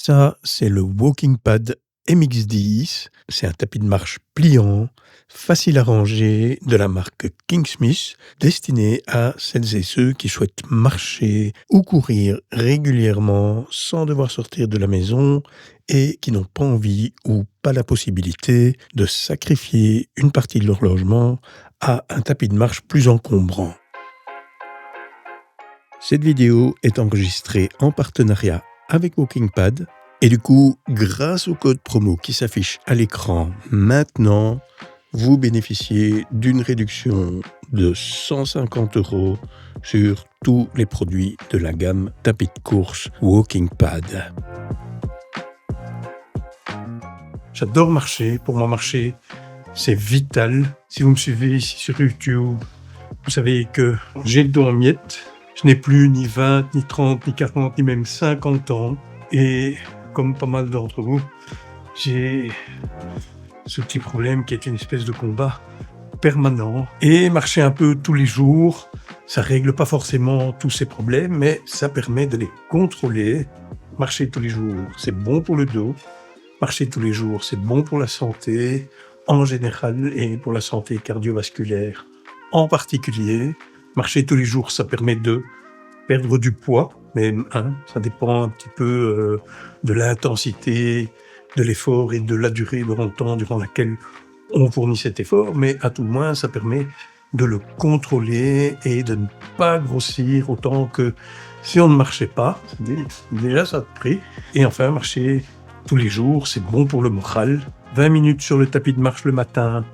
Ça, c'est le Walking Pad MX10. C'est un tapis de marche pliant, facile à ranger, de la marque Kingsmith, destiné à celles et ceux qui souhaitent marcher ou courir régulièrement sans devoir sortir de la maison et qui n'ont pas envie ou pas la possibilité de sacrifier une partie de leur logement à un tapis de marche plus encombrant. Cette vidéo est enregistrée en partenariat avec Walking Pad et du coup, grâce au code promo qui s'affiche à l'écran maintenant, vous bénéficiez d'une réduction de 150 € sur tous les produits de la gamme tapis de course Walking Pad. J'adore marcher. Pour moi, marcher, c'est vital. Si vous me suivez ici sur YouTube, vous savez que j'ai le dos en miettes. Je n'ai plus ni 20, ni 30, ni 40, ni même 50 ans. Et comme pas mal d'entre vous, j'ai ce petit problème qui est une espèce de combat permanent. Et marcher un peu tous les jours, ça règle pas forcément tous ces problèmes, mais ça permet de les contrôler. Marcher tous les jours, c'est bon pour le dos. Marcher tous les jours, c'est bon pour la santé en général et pour la santé cardiovasculaire en particulier. Marcher tous les jours, ça permet de perdre du poids, mais ça dépend un petit peu de l'intensité de l'effort et de la durée de temps durant laquelle on fournit cet effort, mais à tout le moins, ça permet de le contrôler et de ne pas grossir autant que si on ne marchait pas. Déjà, ça a pris. Et enfin, marcher tous les jours, c'est bon pour le moral. 20 minutes sur le tapis de marche le matin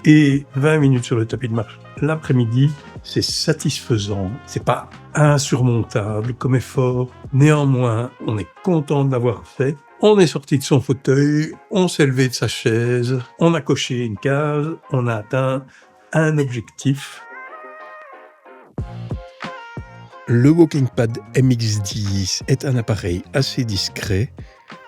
et 20 minutes sur le tapis de marche l'après-midi, c'est satisfaisant. C'est pas insurmontable comme effort. Néanmoins, on est content de l'avoir fait. On est sorti de son fauteuil, on s'est levé de sa chaise, on a coché une case, on a atteint un objectif. Le Walking Pad MX10 est un appareil assez discret.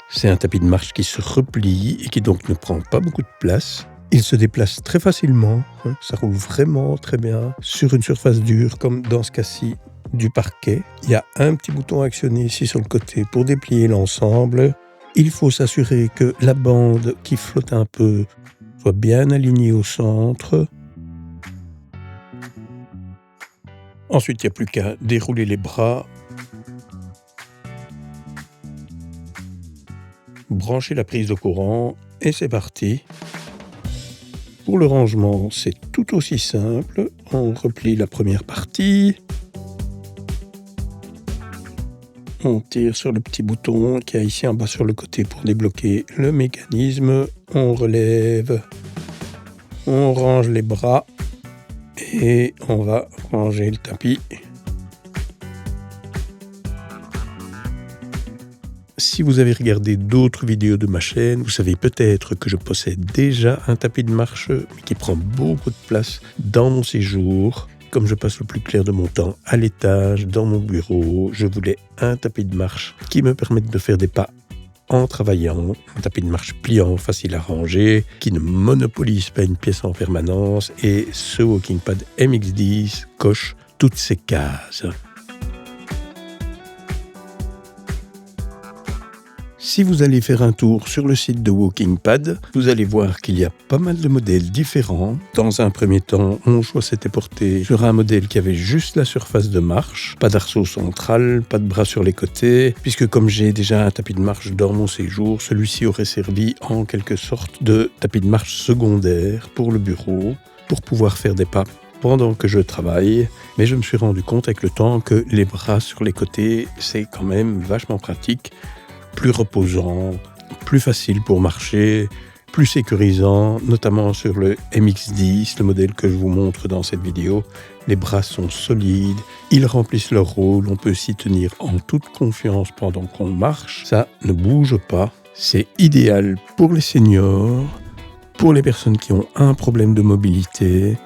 C'est un tapis de marche qui se replie et qui donc ne prend pas beaucoup de place. Il se déplace très facilement, ça roule vraiment très bien sur une surface dure comme dans ce cas-ci du parquet. Il y a un petit bouton à actionner ici sur le côté pour déplier l'ensemble. Il faut s'assurer que la bande qui flotte un peu soit bien alignée au centre. Ensuite, il n'y a plus qu'à dérouler les bras, brancher la prise de courant et c'est parti. Pour le rangement, c'est tout aussi simple. On replie la première partie. On tire sur le petit bouton qu'il y a ici en bas sur le côté pour débloquer le mécanisme. On relève. On range les bras. Et on va ranger le tapis. Si vous avez regardé d'autres vidéos de ma chaîne, vous savez peut-être que je possède déjà un tapis de marche qui prend beaucoup de place dans mon séjour. Comme je passe le plus clair de mon temps à l'étage, dans mon bureau, je voulais un tapis de marche qui me permette de faire des pas en travaillant. Un tapis de marche pliant, facile à ranger, qui ne monopolise pas une pièce en permanence. Et ce Walking Pad MX10 coche toutes ces cases. Si vous allez faire un tour sur le site de Walking Pad, vous allez voir qu'il y a pas mal de modèles différents. Dans un premier temps, mon choix s'était porté sur un modèle qui avait juste la surface de marche, pas d'arceau central, pas de bras sur les côtés, puisque comme j'ai déjà un tapis de marche dans mon séjour, celui-ci aurait servi en quelque sorte de tapis de marche secondaire pour le bureau, pour pouvoir faire des pas pendant que je travaille, mais je me suis rendu compte avec le temps que les bras sur les côtés, c'est quand même vachement pratique, plus reposant, plus facile pour marcher, plus sécurisant, notamment sur le MX10, le modèle que je vous montre dans cette vidéo. Les bras sont solides, ils remplissent leur rôle, on peut s'y tenir en toute confiance pendant qu'on marche, ça ne bouge pas. C'est idéal pour les seniors, pour les personnes qui ont un problème de mobilité,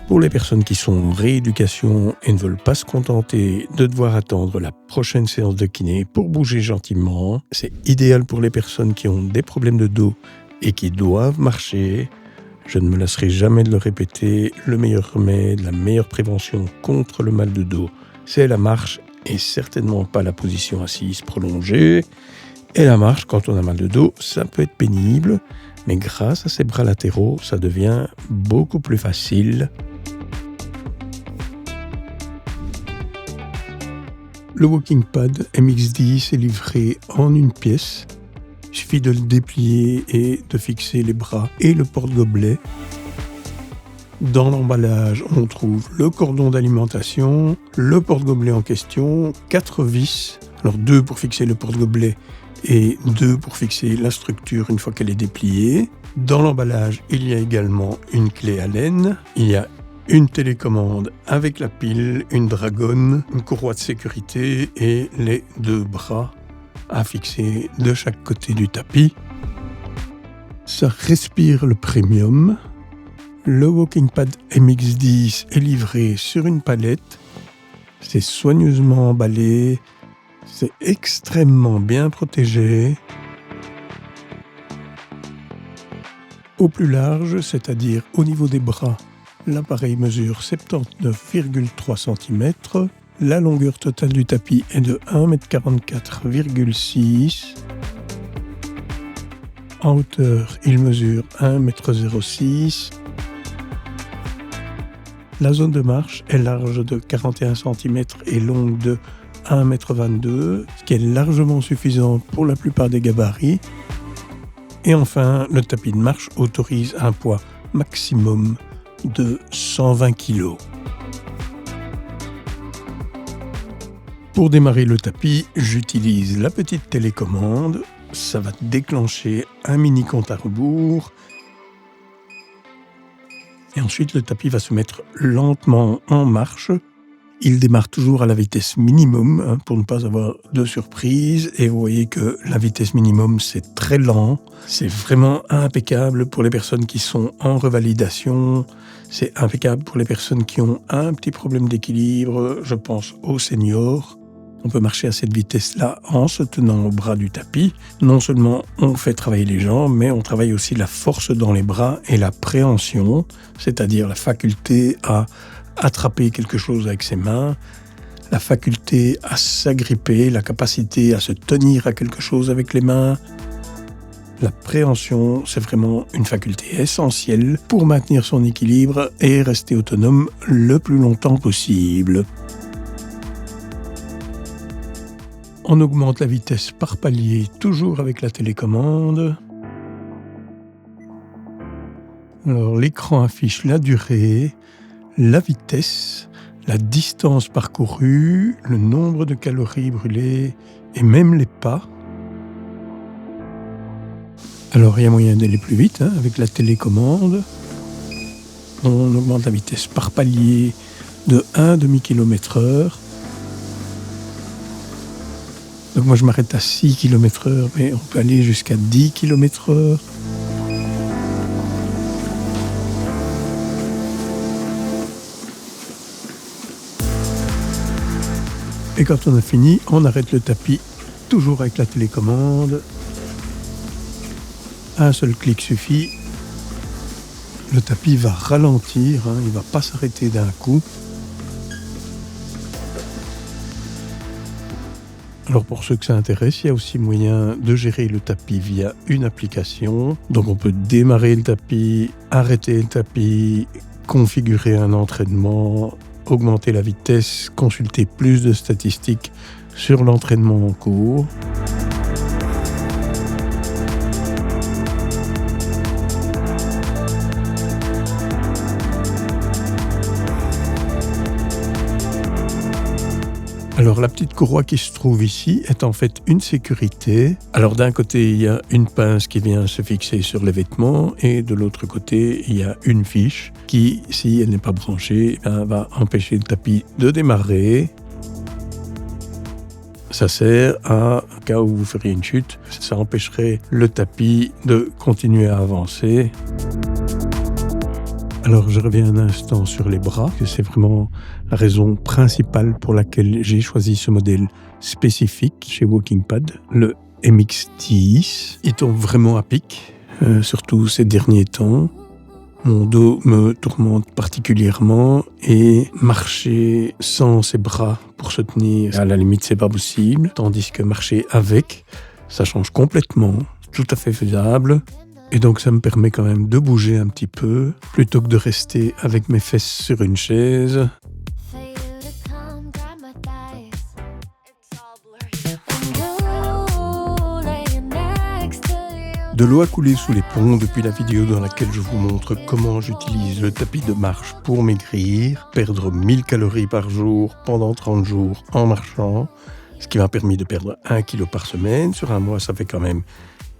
pour les personnes qui sont en rééducation et ne veulent pas se contenter de devoir attendre la prochaine séance de kiné pour bouger gentiment. C'est idéal pour les personnes qui ont des problèmes de dos et qui doivent marcher. Je ne me lasserai jamais de le répéter, le meilleur remède, la meilleure prévention contre le mal de dos, c'est la marche et certainement pas la position assise prolongée. Et la marche, quand on a mal de dos, ça peut être pénible, mais grâce à ces bras latéraux, ça devient beaucoup plus facile. Le Walking Pad MX10 est livré en une pièce. Il suffit de le déplier et de fixer les bras et le porte-gobelet. Dans l'emballage, on trouve le cordon d'alimentation, le porte-gobelet en question, 4 vis, alors 2 pour fixer le porte-gobelet et 2 pour fixer la structure une fois qu'elle est dépliée. Dans l'emballage, il y a également une clé Allen, il y a une télécommande avec la pile, une dragonne, une courroie de sécurité et les 2 bras à fixer de chaque côté du tapis. Ça respire le premium. Le Walking Pad MX10 est livré sur une palette. C'est soigneusement emballé. C'est extrêmement bien protégé. Au plus large, c'est-à-dire au niveau des bras, l'appareil mesure 79,3 cm. La longueur totale du tapis est de 1,44,6 m. En hauteur, il mesure 1,06 m. La zone de marche est large de 41 cm et longue de 1,22 m, ce qui est largement suffisant pour la plupart des gabarits. Et enfin, le tapis de marche autorise un poids maximum de 120 kg. Pour démarrer le tapis, j'utilise la petite télécommande. Ça va déclencher un mini compte à rebours. Et ensuite, le tapis va se mettre lentement en marche. Il démarre toujours à la vitesse minimum pour ne pas avoir de surprise. Et vous voyez que la vitesse minimum, c'est très lent. C'est vraiment impeccable pour les personnes qui sont en revalidation. C'est impeccable pour les personnes qui ont un petit problème d'équilibre. Je pense aux seniors. On peut marcher à cette vitesse-là en se tenant au bras du tapis. Non seulement on fait travailler les jambes, mais on travaille aussi la force dans les bras et la préhension, c'est-à-dire la faculté à attraper quelque chose avec ses mains, la faculté à s'agripper, la capacité à se tenir à quelque chose avec les mains. La préhension, c'est vraiment une faculté essentielle pour maintenir son équilibre et rester autonome le plus longtemps possible. On augmente la vitesse par palier, toujours avec la télécommande. Alors, l'écran affiche la durée, la vitesse, la distance parcourue, le nombre de calories brûlées et même les pas. Alors, il y a moyen d'aller plus vite avec la télécommande. On augmente la vitesse par palier de 1 demi-km/h. Donc moi je m'arrête à 6 km/h, mais on peut aller jusqu'à 10 km/h. Et quand on a fini, on arrête le tapis, toujours avec la télécommande. Un seul clic suffit. Le tapis va ralentir, il ne va pas s'arrêter d'un coup. Alors pour ceux que ça intéresse, il y a aussi moyen de gérer le tapis via une application. Donc on peut démarrer le tapis, arrêter le tapis, configurer un entraînement, augmenter la vitesse, consulter plus de statistiques sur l'entraînement en cours. Alors la petite courroie qui se trouve ici est en fait une sécurité. Alors d'un côté il y a une pince qui vient se fixer sur les vêtements et de l'autre côté il y a une fiche qui, si elle n'est pas branchée, va empêcher le tapis de démarrer. Ça sert à, au cas où vous feriez une chute, ça empêcherait le tapis de continuer à avancer. Alors je reviens un instant sur les bras, que c'est vraiment la raison principale pour laquelle j'ai choisi ce modèle spécifique chez Walking Pad, le MX10. Il tombe vraiment à pic, surtout ces derniers temps. Mon dos me tourmente particulièrement et marcher sans ses bras pour se tenir, à la limite c'est pas possible, tandis que marcher avec, Ça change complètement, tout à fait faisable. Et donc ça me permet quand même de bouger un petit peu, plutôt que de rester avec mes fesses sur une chaise. De l'eau a coulé sous les ponts depuis la vidéo dans laquelle je vous montre comment j'utilise le tapis de marche pour maigrir, perdre 1000 calories par jour pendant 30 jours en marchant, ce qui m'a permis de perdre 1 kg par semaine. Sur un mois, ça fait quand même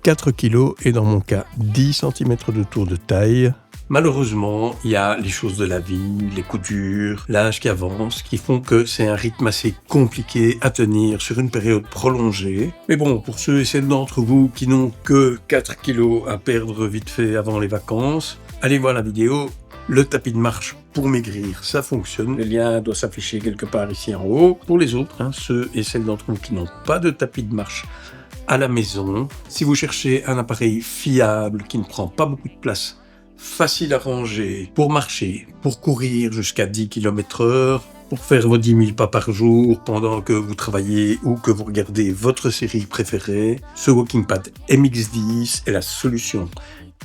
4 kg et dans mon cas, 10 cm de tour de taille. Malheureusement, il y a les choses de la vie, les coups durs, l'âge qui avance, qui font que c'est un rythme assez compliqué à tenir sur une période prolongée. Mais bon, pour ceux et celles d'entre vous qui n'ont que 4 kilos à perdre vite fait avant les vacances, allez voir la vidéo. Le tapis de marche pour maigrir, ça fonctionne. Le lien doit s'afficher quelque part ici en haut. Pour les autres, ceux et celles d'entre vous qui n'ont pas de tapis de marche à la maison, si vous cherchez un appareil fiable qui ne prend pas beaucoup de place, facile à ranger, pour marcher, pour courir jusqu'à 10 km/h, pour faire vos 10 000 pas par jour pendant que vous travaillez ou que vous regardez votre série préférée, ce WalkingPad MX10 est la solution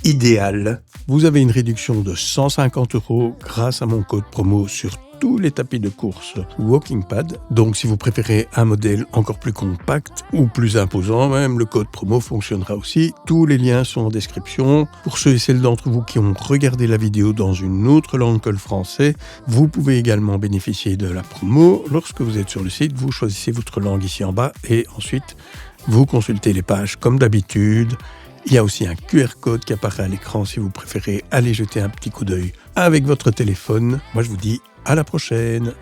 idéale. Vous avez une réduction de 150 € grâce à mon code promo sur tous les tapis de course WalkingPad. Donc si vous préférez un modèle encore plus compact ou plus imposant même, le code promo fonctionnera aussi. Tous les liens sont en description. Pour ceux et celles d'entre vous qui ont regardé la vidéo dans une autre langue que le français, vous pouvez également bénéficier de la promo. Lorsque vous êtes sur le site, vous choisissez votre langue ici en bas et ensuite vous consultez les pages comme d'habitude. Il y a aussi un QR code qui apparaît à l'écran si vous préférez aller jeter un petit coup d'œil avec votre téléphone. Moi je vous dis à la prochaine.